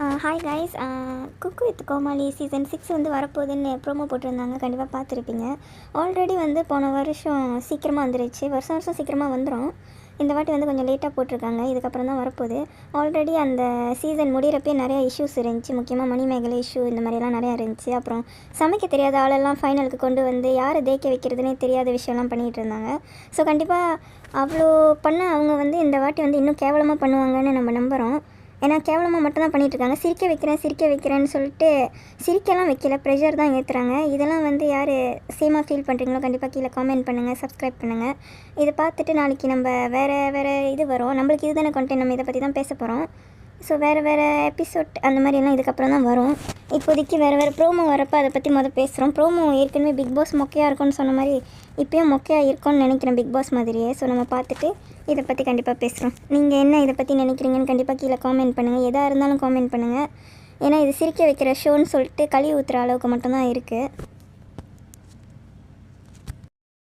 Hi guys. Cook with Comali season 6 வந்து வரப்போகுதுன்னு promo போட்டிருந்தாங்க. கண்டிப்பாக பார்த்துருப்பீங்க. ஆல்ரெடி வந்து போன வருஷம் சீக்கிரமாக வந்துருச்சு. வருஷம் வருஷம் சீக்கிரமாக வந்துடும். இந்த வாட்டி வந்து கொஞ்சம் லேட்டாக போட்டிருக்காங்க. இதுக்கப்புறம் தான் வரப்போகுது. ஆல்ரெடி அந்த சீசன் முடிகிறப்பே நிறையா இஷ்யூஸ் இருந்துச்சு. முக்கியமாக மணிமேகலை இஷ்யூ இந்த மாதிரிலாம் நிறையா இருந்துச்சு. அப்புறம் சமைக்க தெரியாத ஆளெல்லாம் ஃபைனலுக்கு கொண்டு வந்து யாரை தேய்க்க வைக்கிறதுனே தெரியாத விஷயம்லாம் பண்ணிகிட்டு இருந்தாங்க. ஸோ கண்டிப்பாக அவ்வளோ பண்ண அவங்க வந்து இந்த வாட்டி வந்து இன்னும் கேவலமாக பண்ணுவாங்கன்னு நம்ம நம்புகிறோம். ஏன்னா கேவலமாக மட்டும் தான் பண்ணிகிட்ருக்காங்க. சிரிக்க வைக்கிறேன்னு சொல்லிட்டு சிரிக்கலாம் வைக்கல, ப்ரெஷர் தான் ஏற்றுறாங்க. இதெல்லாம் வந்து யார் சேமாக ஃபீல் பண்ணுறீங்களோ கண்டிப்பாக கீழே காமெண்ட் பண்ணுங்கள், சப்ஸ்கிரைப் பண்ணுங்கள். இதை பார்த்துட்டு நாளைக்கு நம்ம வேறு இது வரும். நம்மளுக்கு இது தானே கண்டென்ட், நம்ம இதை பற்றி தான் பேச போகிறோம். ஸோ வேறு எபிசோட் அந்த மாதிரிலாம் இதுக்கப்புறம் தான் வரும். இப்போதைக்கு வேறு ப்ரோமோ வரப்போ அதை பற்றி பேசுகிறோம். ப்ரோமோ ஏற்கனவே பிக் பாஸ் மொக்கையாக இருக்கும்னு சொன்ன மாதிரி இப்போயும் மொக்கையாக இருக்கும்னு நினைக்கிறேன், பிக் பாஸ் மாதிரியே. ஸோ நம்ம பார்த்துட்டு இதை பற்றி கண்டிப்பாக பேசுகிறோம். நீங்கள் என்ன இதை பற்றி நினைக்கிறீங்கன்னு கண்டிப்பாக கீழே காமெண்ட் பண்ணுங்கள். எதாக இருந்தாலும் காமெண்ட் பண்ணுங்கள். ஏன்னா இது சிரிக்க வைக்கிற ஷோன்னு சொல்லிட்டு கழுவி ஊற்றுற அளவுக்கு மட்டும்தான் இருக்குது.